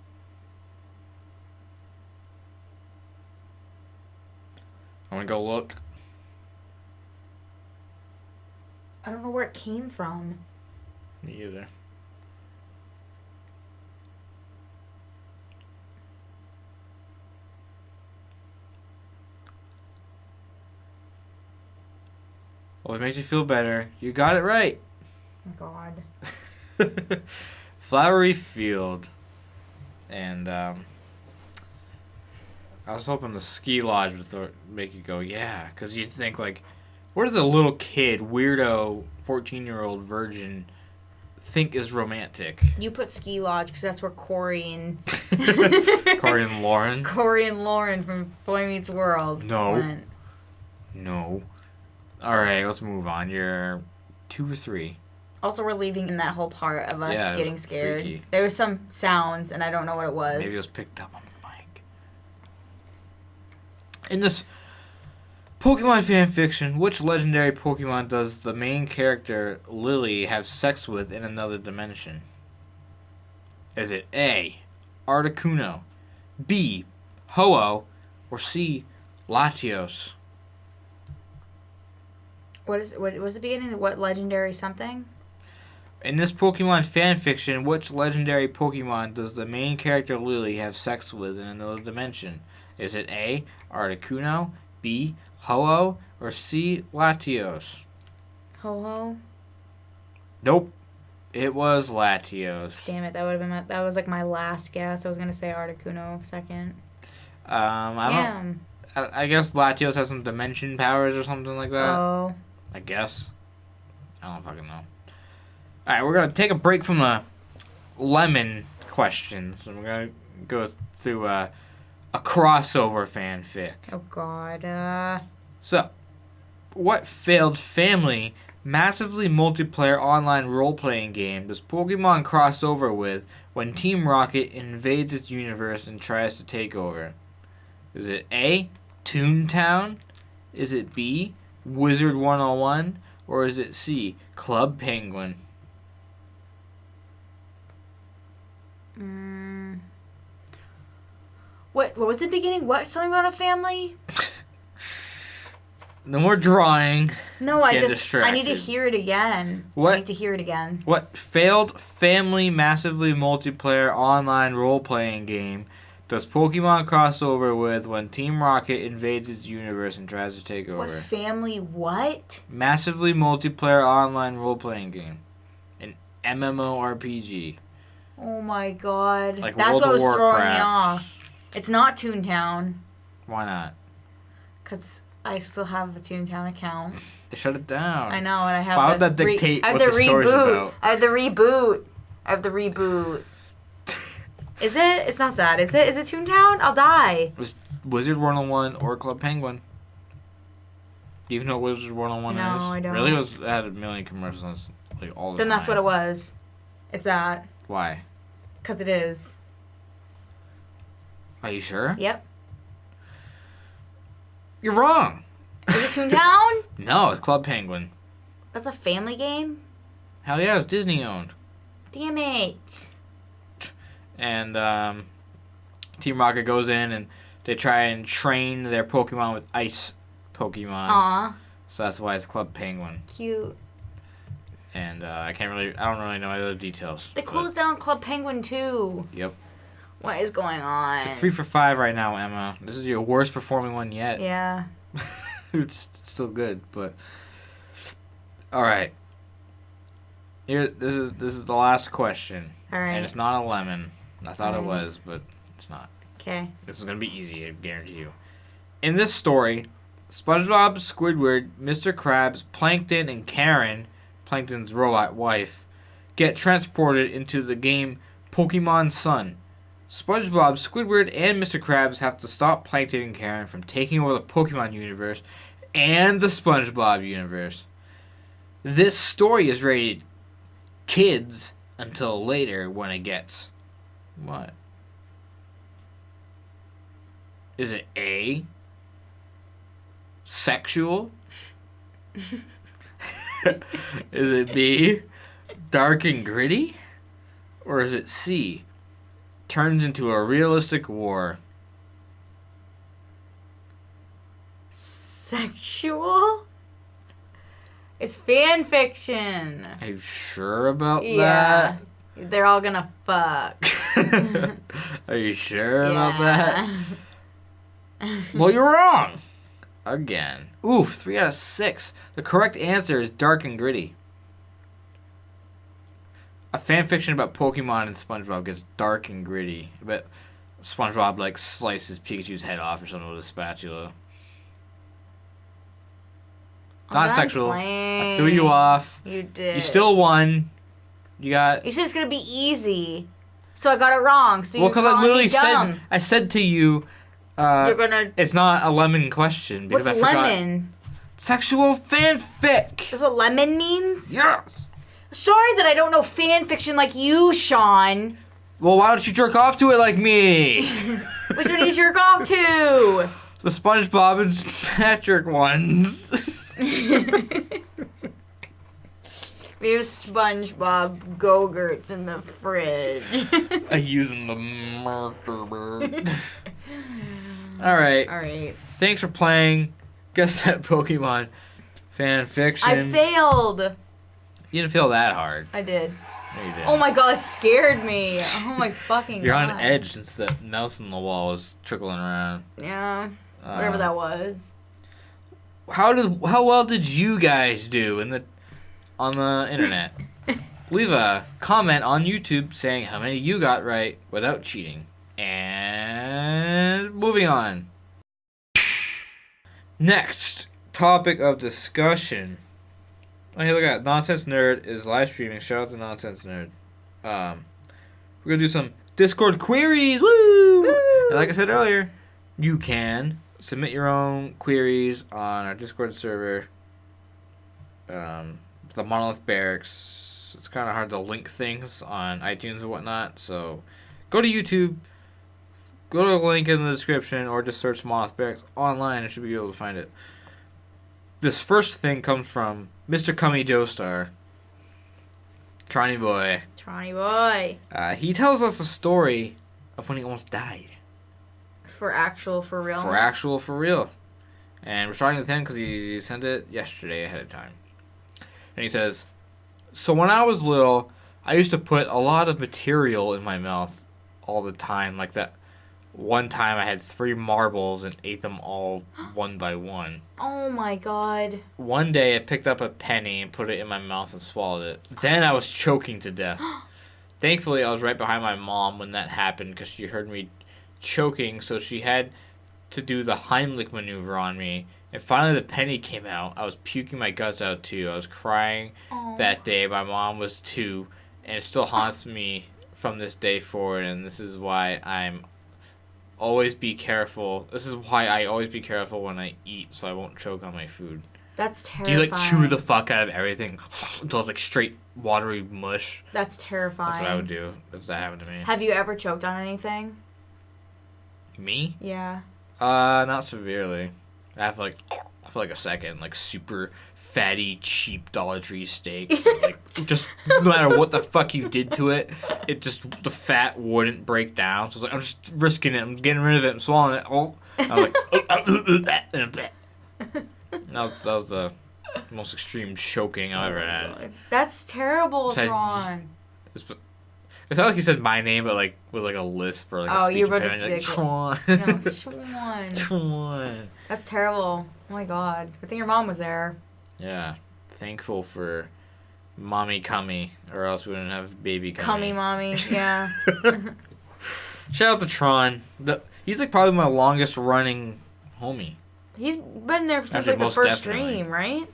I'm gonna go look. I don't know where it came from. Me either. Well, if it makes you feel better, you got it right. Oh, God. Flowery field. And I was hoping the ski lodge would make you go, yeah. Because you'd think, like, what does a little kid, weirdo, 14-year-old virgin think is romantic? You put ski lodge because that's where Corey and Lauren? Corey and Lauren from Boy Meets World went. No. All right, let's move on. You're 2 or 3. Also, we're leaving in that whole part of us getting scared. Freaky. There was some sounds, and I don't know what it was. Maybe it was picked up on the mic. In this Pokemon fan fiction, which legendary Pokemon does the main character, Lily, have sex with in another dimension? Is it A, Articuno, B, Ho-Oh, or C, Latios? What was the beginning? What legendary something? In this Pokemon fan fiction, which legendary Pokemon does the main character Lily have sex with in another dimension? Is it A, Articuno, B, Ho-Oh, or C, Latios? Ho-Ho? Nope. It was Latios. Damn it, that would have been that was like my last guess. I was gonna say Articuno second. I guess Latios has some dimension powers or something like that. Oh. I guess. I don't fucking know. Alright, we're gonna take a break from the lemon questions, and we're gonna go through a crossover fanfic. Oh, God. So, what failed family, massively multiplayer online role-playing game does Pokemon cross over with when Team Rocket invades its universe and tries to take over? Is it A, Toontown? Is it B, Wizard 101? Or is it C, Club Penguin? What was the beginning? What? Something about a family? No more drawing. No, I need to distracted. hear it again. What? I need to hear it again. What failed family massively multiplayer online role-playing game does Pokemon cross over with when Team Rocket invades its universe and tries to take over? What family? What? Massively multiplayer online role-playing game. An MMORPG. Oh my God. Like That's World what of was throwing me Warcraft. off. It's not Toontown. Why not? Because I still have a Toontown account. They shut it down. I know, and I have Why would that dictate what the story's about? I have the reboot. Is it? It's not that, is it? Is it Toontown? I'll die. It was Wizard 101 or Club Penguin. Do you even know what Wizard 101 No, is? I don't. Really? It had a million commercials like all the Then time. that's what it was. It's that. Why? Because it is. Are you sure? Yep. You're wrong. Is it Toontown? No, it's Club Penguin. That's a family game? Hell yeah, it's Disney owned. Damn it. And Team Rocket goes in and they try and train their Pokemon with ice Pokemon. Aw. So that's why it's Club Penguin. Cute. And I don't really know any other details. They closed down Club Penguin too. Yep. What is going on? You're 3 for 5 right now, Emma. This is your worst performing one yet. Yeah. It's still good, but all right. Here, this is the last question. All right. And it's not a lemon. I thought it was, but it's not. Okay. This is gonna be easy, I guarantee you. In this story, SpongeBob, Squidward, Mr. Krabs, Plankton, and Karen Plankton's robot wife, get transported into the game Pokemon Sun. SpongeBob, Squidward, and Mr. Krabs have to stop Plankton and Karen from taking over the Pokemon universe and the SpongeBob universe. This story is rated kids until later when it gets... What? Is it A? Sexual? Is it B? Dark and gritty? Or is it C? Turns into a realistic war? Sexual? It's fan fiction. Are you sure about Yeah. They're all gonna fuck. that? Are you sure about Yeah. that? Well, you're wrong. Again. Oof, 3 out of 6. The correct answer is dark and gritty. A fan fiction about Pokemon and SpongeBob gets dark and gritty. But SpongeBob, like, slices Pikachu's head off or something with a spatula. Not I'm sexual. playing. I threw you off. You did. You still won. You got... You said it's gonna be easy. So I got it wrong. So Well, you're because I calling literally me dumb. said to you... You're gonna... It's not a lemon question. Because What's I forgot. lemon? Sexual fanfic. That's what lemon means? Yes. Sorry that I don't know fan fiction like you, Sean. Well, why don't you jerk off to it like me? Which one do you jerk off to? The SpongeBob and Patrick ones. We have SpongeBob Go-Gurts in the fridge. I using the marker bird. Alright. Alright. Thanks for playing. Guess that Pokemon fan fiction. I failed. You didn't feel that hard. I did. No, you didn't. Oh my god, it scared me. Oh my fucking You're god. on edge since the mouse on the wall was trickling around. Yeah. Whatever that was. How well did you guys do on the internet? Leave a comment on YouTube saying how many you got right without cheating. And moving on. Next topic of discussion. Oh, hey, look at that. Nonsense Nerd is live streaming. Shout out to Nonsense Nerd. We're gonna do some Discord queries. Woo! And like I said earlier, you can submit your own queries on our Discord server. The Monolith Barracks. It's kind of hard to link things on iTunes and whatnot, so go to YouTube. Go to the link in the description or just search Monolith Barracks online and should be able to find it. This first thing comes from Mr. Cummy Joestar. Tronny boy. Tronny boy. He tells us a story of when he almost died. For real. For real. And we're starting with him because he sent it yesterday ahead of time. And he says, so when I was little, I used to put a lot of material in my mouth all the time. Like that one time I had 3 marbles and ate them all one by one. Oh my god. One day I picked up a penny and put it in my mouth and swallowed it. Then I was choking to death. Thankfully, I was right behind my mom when that happened because she heard me choking, so she had to do the Heimlich maneuver on me. And finally the penny came out. I was puking my guts out too. I was crying that day. My mom was too. And it still haunts me from this day forward. And this is why I always be careful when I eat so I won't choke on my food. That's terrifying. Do you like chew the fuck out of everything until it's like straight watery mush? That's terrifying. That's what I would do if that happened to me. Have you ever choked on anything? Me? Yeah. Not severely. I have like for like a second, like super fatty, cheap Dollar Tree steak. Like just no matter what the fuck you did to it, the fat wouldn't break down. So it's like I'm just risking it. I'm getting rid of it. I'm swallowing it. Oh, I was like, that was the most extreme choking I've ever had. That's terrible, Besides, Ron. It's not like you said my name, but like with like a lisp or like a speech you're about impediment. Like, Tron. No, Sean. Tron. That's terrible. Oh my god. Good thing your mom was there. Yeah. Thankful for Mommy Cummy, or else we wouldn't have baby Cummy. Cummy mommy, yeah. Shout out to Tron. He's like probably my longest running homie. He's been there since Actually, like the most first definitely. stream, right?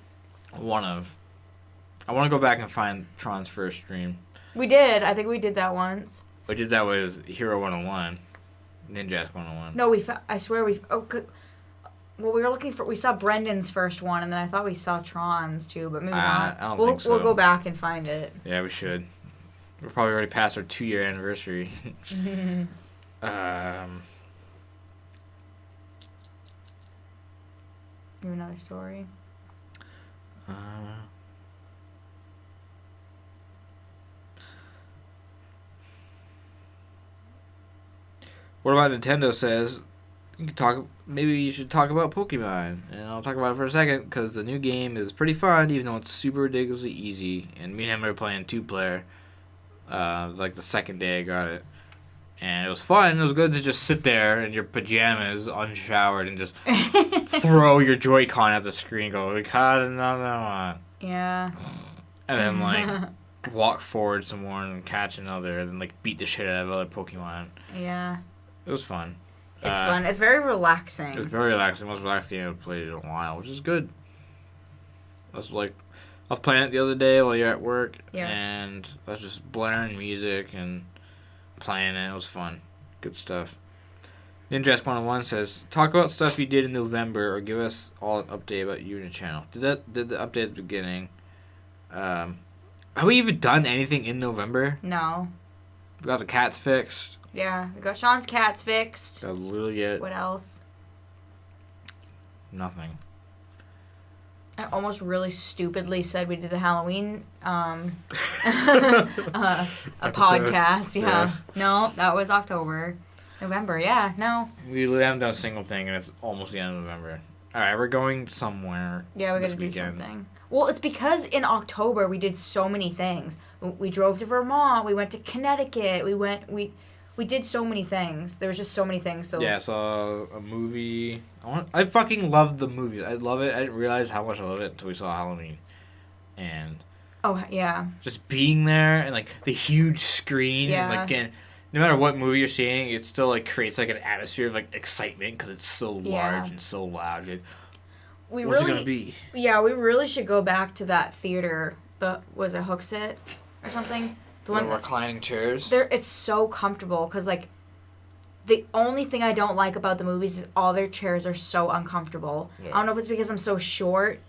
One of. I want to go back and find Tron's first stream. We did. I think we did that once. We did that with Hero 101. Ninjask 101. No, I swear we... Well, we were looking for... We saw Brendan's first one, and then I thought we saw Tron's, too, but maybe not. I don't think so. We'll go back and find it. Yeah, we should. We're probably already past our 2-year anniversary. You have another story? What about Nintendo says... You can talk. Maybe you should talk about Pokemon, and I'll talk about it for a second because the new game is pretty fun, even though it's super ridiculously easy. And me and him were playing 2-player, like the second day I got it, and it was fun. It was good to just sit there in your pajamas, unshowered, and just throw your Joy-Con at the screen. Go, we caught another one. Yeah. And then like walk forward some more and catch another, and then like beat the shit out of other Pokemon. Yeah. It was fun. It's fun. It's very relaxing. It's very relaxing. Most relaxed game I've played in a while, which is good. I was playing it the other day while you're at work, and I was just blaring music and playing it. It was fun. Good stuff. Ninjask 101 says, talk about stuff you did in November or give us all an update about you and your channel. Did the update at the beginning. Have we even done anything in November? No. We got the cats fixed. Yeah, we got Sean's cats fixed. That was literally it. What else? Nothing. I almost really stupidly said we did the Halloween a podcast. Yeah. No, that was October. November, yeah, no. We haven't done a single thing, and it's almost the end of November. All right, we're going somewhere. Yeah, we got to do something. Well, it's because in October we did so many things. We drove to Vermont. We went to Connecticut. We did so many things. There was just so many things. So yeah, I saw a movie. I fucking loved the movie. I love it. I didn't realize how much I loved it until we saw Halloween. And oh yeah, just being there and like the huge screen. Yeah. And, like, no matter what movie you're seeing, it still like creates like an atmosphere of like excitement because it's so large and so loud. Like, what's it gonna be? Yeah, we really should go back to that theater. But was it Hooksett or something? The reclining chairs. It's so comfortable because like the only thing I don't like about the movies is all their chairs are so uncomfortable. Yeah. I don't know if it's because I'm so short.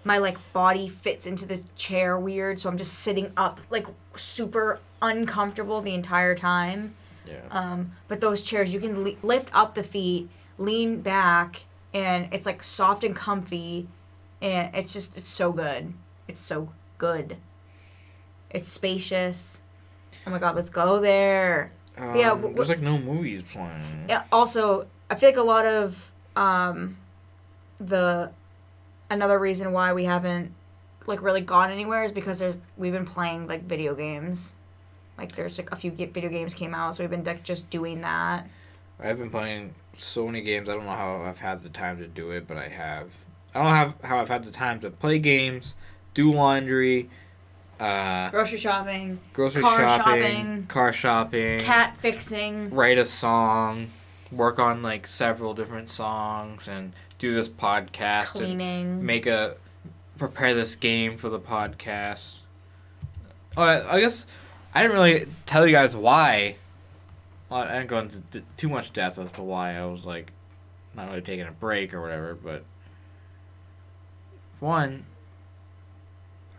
My like body fits into the chair weird, so I'm just sitting up like super uncomfortable the entire time. Yeah. But those chairs, you can lift up the feet, lean back, and it's like soft and comfy, and it's so good. It's so good. It's spacious. Oh my god, let's go there. Yeah, there's like no movies playing. Yeah. Also, I feel like a lot of another reason why we haven't like really gone anywhere is because we've been playing like video games. Like there's like a few video games came out, so we've been like just doing that. I've been playing so many games. I don't know how I've had the time to do it, but I have. I don't know how I've had the time to play games, do laundry. Grocery shopping, car shopping, cat fixing, write a song, work on like several different songs, and do this podcast, cleaning, and prepare this game for the podcast. Oh, I guess I didn't really tell you guys why. Well, I didn't go into too much depth as to why I was like not really taking a break or whatever, but one,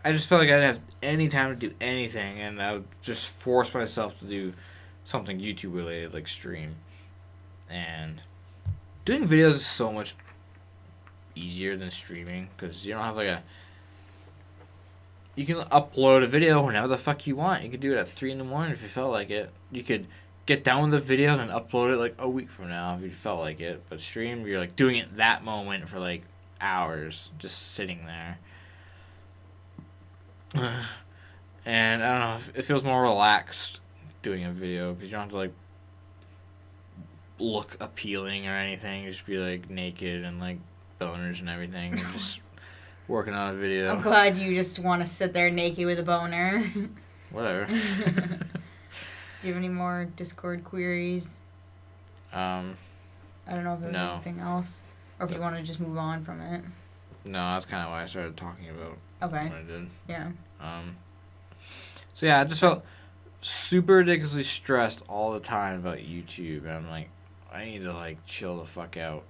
I just felt like I didn't have any time to do anything, and I would just force myself to do something YouTube related, like stream. And doing videos is so much easier than streaming, because you don't have like you can upload a video whenever the fuck you want. You could do it at 3 a.m. if you felt like it. You could get done with the video and upload it like a week from now if you felt like it. But stream, you're like doing it that moment for like hours, just sitting there. And I don't know, it feels more relaxed doing a video because you don't have to like look appealing or anything. You just be like naked and like boners and everything and just working on a video. I'm glad you just want to sit there naked with a boner. Whatever. Do you have any more Discord queries? I don't know if there's anything else or if you want to just move on from it. No, that's kind of why I started talking about Okay. what I did. Yeah. So yeah, I just felt super ridiculously stressed all the time about YouTube. And I'm like, I need to like chill the fuck out.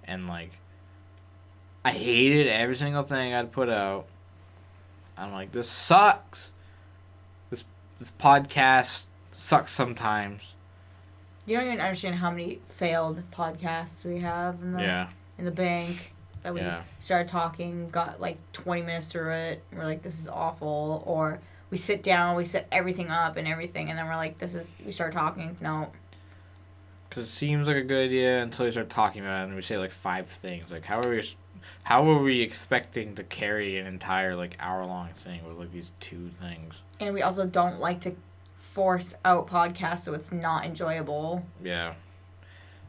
And like, I hated every single thing I'd put out. I'm like, this sucks. This podcast sucks sometimes. You don't even understand how many failed podcasts we have in the bank that we started talking, got like 20 minutes through it. We're like, this is awful. Or we sit down, we set everything up and everything, and then we're like, we start talking. No. Because it seems like a good idea until you start talking about it and we say like 5 things. Like, how are we expecting to carry an entire like hour-long thing with like these 2 things? And we also don't like to force out podcasts so it's not enjoyable. Yeah.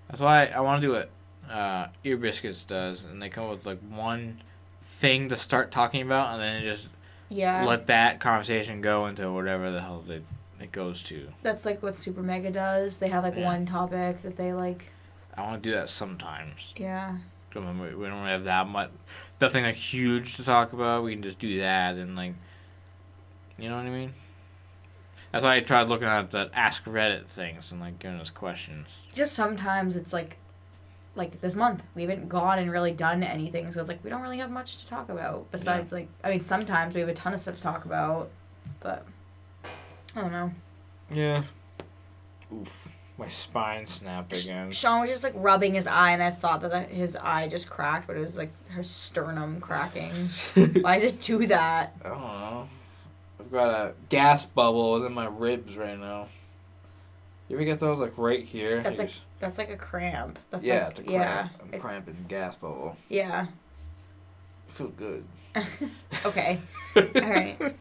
That's why I want to do what Ear Biscuits does, and they come up with like one thing to start talking about and then just let that conversation go into whatever the hell it goes to. That's like what Super Mega does. They have like one topic that they like. I want to do that sometimes. Yeah. We don't really have that much, nothing like huge to talk about. We can just do that and like, you know what I mean? That's why I tried looking at the Ask Reddit things and like giving us questions. Just sometimes it's like this month we haven't gone and really done anything, so it's like we don't really have much to talk about besides sometimes we have a ton of stuff to talk about, but I don't know. Yeah. Oof. My spine snapped again. Sean was just like rubbing his eye, and I thought that his eye just cracked, but it was like her sternum cracking. Why does it do that? I don't know. I've got a gas bubble in my ribs right now. You ever get those like right here? That's like a cramp. That's it's a cramp. I'm cramping gas bubble. Yeah. It feels good. Okay. All right.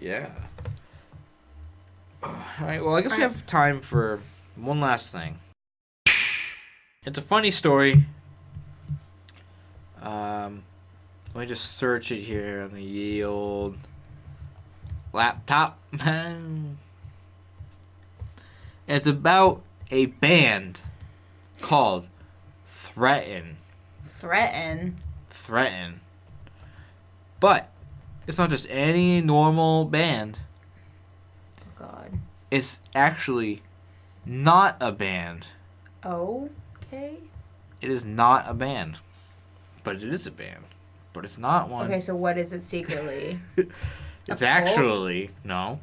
Yeah. Alright, well, I guess we have time for one last thing. It's a funny story. Let me just search it here on the ye old laptop. It's about a band called Threaten. Threaten? Threaten. But it's not just any normal band. God. It's actually not a band. Okay. It is not a band. But it is a band. But it's not one. Okay, so what is it secretly? It's actually... No.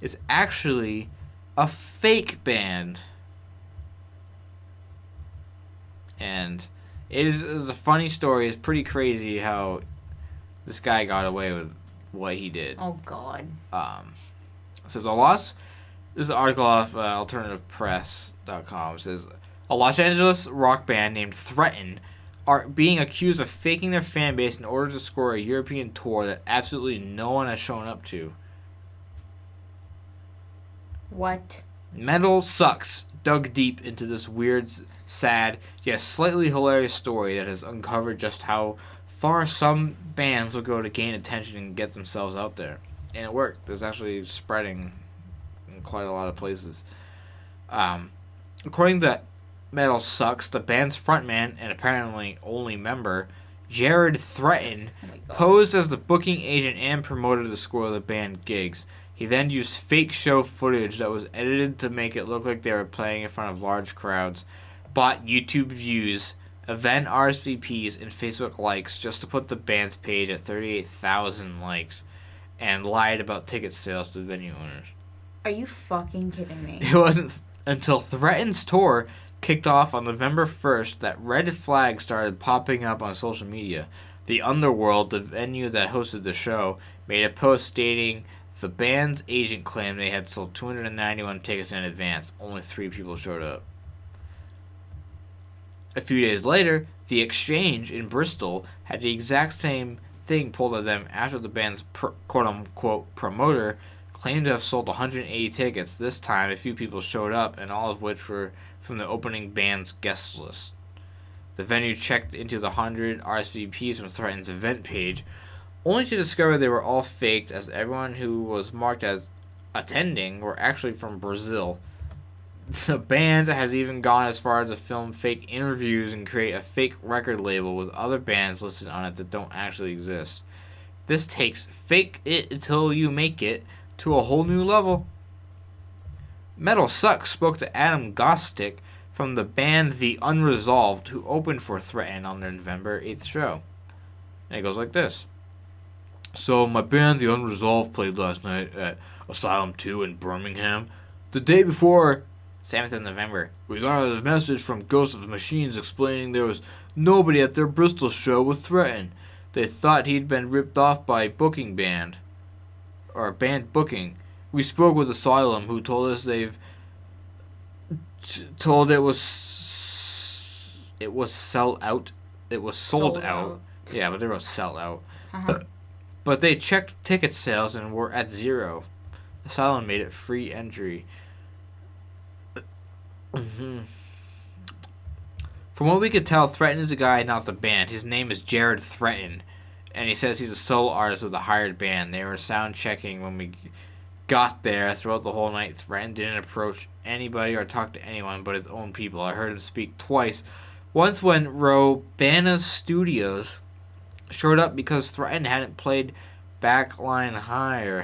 It's actually a fake band. And it's a funny story. It's pretty crazy how this guy got away with what he did. Oh, God. It says this is an article off alternativepress.com. It says a Los Angeles rock band named Threaten are being accused of faking their fan base in order to score a European tour that absolutely no one has shown up to. What? Metal Sucks dug deep into this weird, sad, yet slightly hilarious story that has uncovered just how far some bands will go to gain attention and get themselves out there. And it worked. It's actually spreading in quite a lot of places. According to Metal Sucks, the band's frontman and apparently only member, Jared Threaten, posed as the booking agent and promoter to score the band gigs. He then used fake show footage that was edited to make it look like they were playing in front of large crowds, bought YouTube views, event RSVPs, and Facebook likes just to put the band's page at 38,000 likes, and lied about ticket sales to venue owners. Are you fucking kidding me? It wasn't until Threaten's tour kicked off on November 1st that red flags started popping up on social media. The Underworld, the venue that hosted the show, made a post stating the band's agent claimed they had sold 291 tickets in advance. Only 3 people showed up. A few days later, The Exchange in Bristol had the exact same thing pulled of them after the band's quote-unquote promoter claimed to have sold 180 tickets. This time, a few people showed up, and all of which were from the opening band's guest list. The venue checked into the 100 RSVPs from Threaten's event page, only to discover they were all faked, as everyone who was marked as attending were actually from Brazil. The band has even gone as far as to film fake interviews and create a fake record label with other bands listed on it that don't actually exist. This takes fake it until you make it to a whole new level. Metal Sucks spoke to Adam Gostick from the band The Unresolved, who opened for Threaten on their November 8th show. And it goes like this. So, my band The Unresolved played last night at Asylum 2 in Birmingham. The day before, 7th of November, we got a message from Ghost of the Machines explaining there was nobody at their Bristol show with Threaten. They thought he'd been ripped off by booking band. Or band booking. We spoke with Asylum, who told us they've told it was sold out. It was sold out. Yeah, but they wrote sell out. Uh-huh. But they checked ticket sales and were at 0. Asylum made it free entry. From what we could tell, Threaten is the guy, not the band. His name is Jared Threaten, and he says he's a solo artist with a hired band. They were sound checking when we got there. Throughout the whole night, Threaten didn't approach anybody or talk to anyone but his own people. I heard him speak twice. Once when Robana's Studios showed up because Threaten hadn't paid Backline Hire.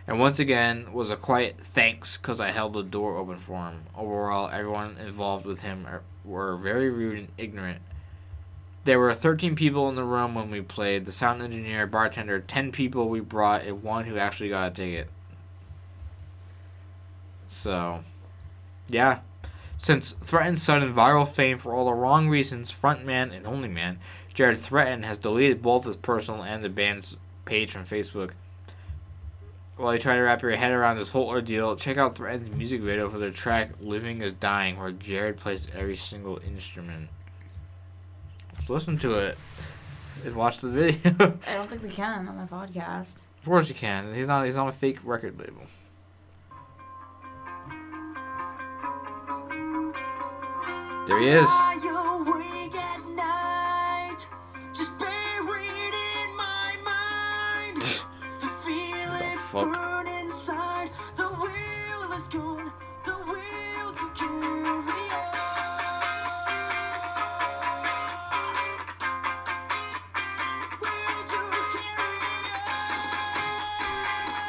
And once again was a quiet thanks because I held the door open for him. Overall, everyone involved with him were very rude and ignorant. There were 13 people in the room when we played. The sound engineer, bartender, 10 people we brought, and one who actually got a ticket. So, yeah. Since Threaten's sudden viral fame for all the wrong reasons, frontman and only man, Jared Threaten has deleted both his personal and the band's page from Facebook. While you try to wrap your head around this whole ordeal, check out Threaten's music video for their track Living is Dying, where Jared plays every single instrument. Let's listen to it and watch the video. I don't think we can on the podcast. Of course you can. He's on a fake record label. There he is. Fuck.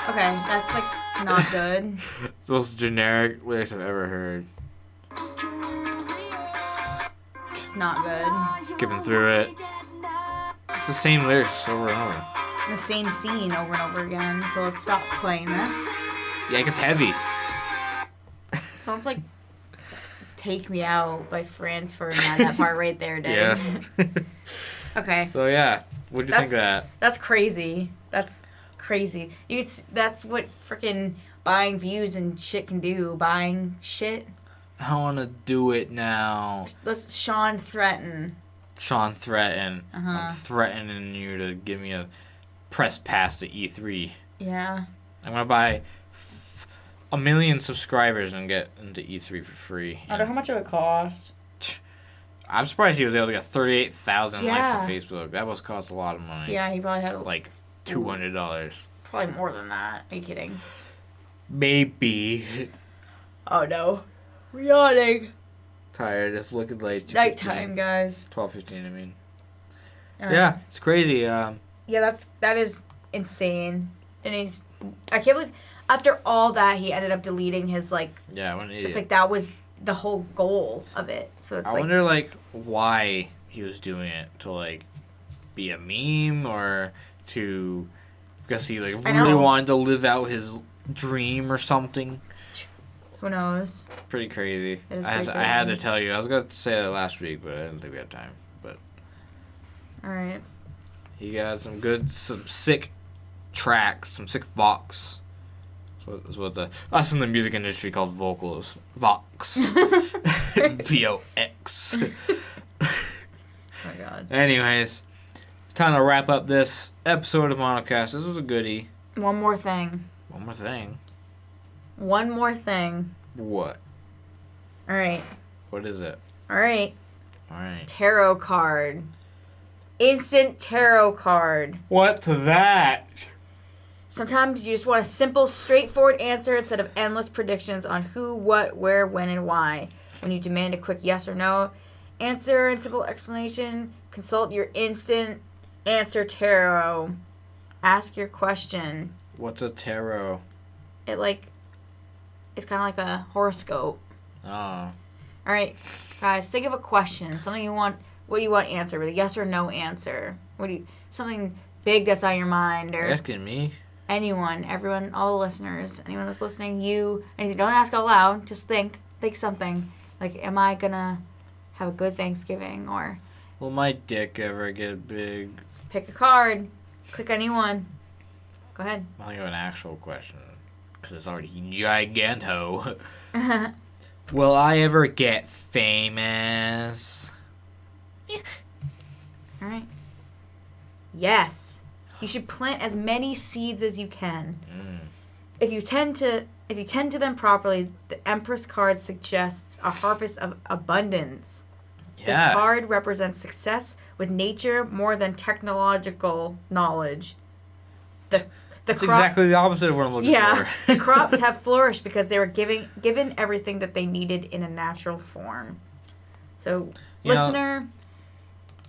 Okay, that's like not good. It's the most generic lyrics I've ever heard. It's not good. Skipping through it. It's the same lyrics over and over. The same scene over and over again, so let's stop playing this. Yeah, it gets heavy. Sounds like Take Me Out by Franz Ferdinand. That part right there, dude. Yeah. Okay. So, yeah. What'd you think of that? That's crazy. That's crazy. That's what freaking buying views and shit can do. Buying shit. I want to do it now. Let's Sean Threaten. Sean Threaten. Uh-huh. I'm threatening you to give me a press pass to E3. Yeah. I'm going to buy 1 million subscribers and get into E3 for free. I don't know how much it would cost. I'm surprised he was able to get 38,000 likes Yeah. on Facebook. That must cost a lot of money. Yeah, he probably had Like $200. probably more than that. Are you kidding? Maybe. Oh no. We're yawning. Tired. It's looking late. Nighttime, guys. 12:15, I mean. Right. Yeah, it's crazy. Yeah, that is insane. And I can't believe after all that he ended up deleting his Yeah, what an idiot. it's like that was the whole goal of it. So it's I wonder why he was doing it, to be a meme or to because he really wanted to live out his dream or something. Who knows? Pretty crazy. It is I pretty had to crazy. tell you. I was going to say that last week, but I didn't think we had time. But All right. he got some sick tracks, some sick vox. That's what us in the music industry called vocals. Vox. V-O-X. Oh my god. Anyways, it's time to wrap up this episode of MonoCast. This was a goodie. One more thing. One more thing. What? All right. What is it? All right. All right. Tarot card. Instant tarot card. What's that? Sometimes you just want a simple, straightforward answer instead of endless predictions on who, what, where, when, and why. When you demand a quick yes or no answer and simple explanation, consult your instant answer tarot. Ask your question. What's a tarot? It's kind of like a horoscope. Oh. All right, guys, think of a question. Something you want. What do you want answered with a yes or no answer? Something big that's on your mind, or Asking me? anyone, everyone, all the listeners, anyone that's listening, anything. Don't ask out loud. Just think something. Like, am I gonna have a good Thanksgiving? Or Will my dick ever get big? pick a card. Click anyone. Go ahead. I think of an actual question, because it's already giganto. Will I ever get famous? All right. Yes. You should plant as many seeds as you can. If you tend to them properly, the Empress card suggests a harvest of abundance. Yeah. This card represents success with nature more than technological knowledge. That's exactly the opposite of what I'm looking for. The crops have flourished because they were given everything that they needed in a natural form. So, listener,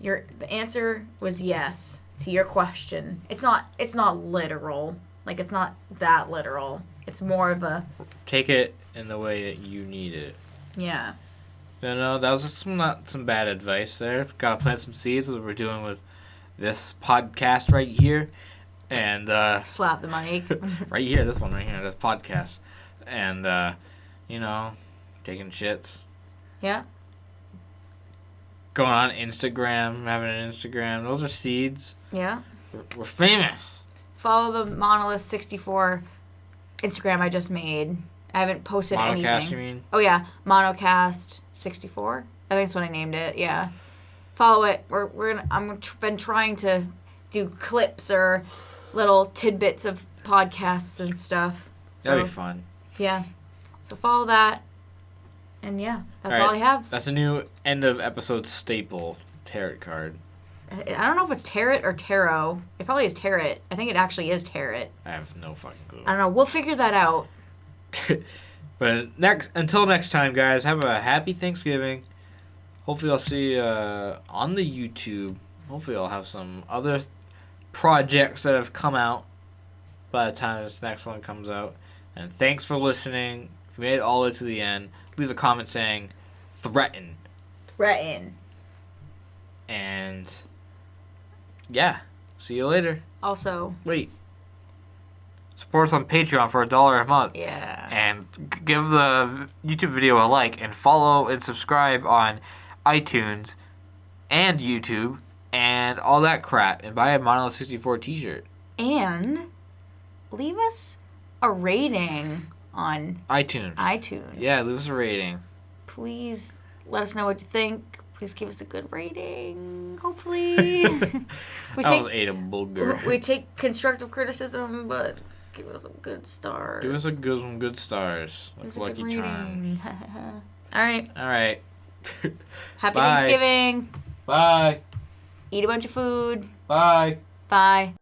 the answer was yes to your question. It's not literal. Like, it's not that literal. It's more of a... Take it in the way that you need it. Yeah. No, that was just not some bad advice there. Gotta plant some seeds, what we're doing with this podcast right here. And, slap the mic. right here, this one right here, this podcast. And, taking shits. Yeah. Going on Instagram, having an Instagram. Those are seeds. Yeah. We're famous. Follow the Monolith 64 Instagram I just made. I haven't posted anything. MonoCast, you mean? Oh yeah, MonoCast 64. I think that's what I named it. Yeah. Follow it. Been trying to do clips or little tidbits of podcasts and stuff. So, That'd be fun. Yeah. So follow that. And yeah, that's all I have. That's a new end of episode staple tarot card. I don't know if it's tarot or tarot. It probably is tarot. I think it actually is tarot. I have no fucking clue. I don't know. We'll figure that out. But until next time, guys, have a happy Thanksgiving. Hopefully I'll see you on the YouTube. Hopefully I'll have some other projects that have come out by the time this next one comes out. And thanks for listening. If you made it all the way to the end, leave a comment saying threaten. And yeah, see you later. Also, wait. Support us on Patreon for $1 a month. Yeah. And give the YouTube video a like and follow and subscribe on iTunes and YouTube and all that crap. And buy a Monolith 64 t-shirt. And leave us a rating on iTunes. Yeah, leave us a rating. Please let us know what you think. Please give us a good rating. Hopefully. was ate a booger. We take constructive criticism, but give us some good stars. Give us some good stars. Like Lucky Charms. All right. Happy Thanksgiving. Bye. Eat a bunch of food. Bye. Bye.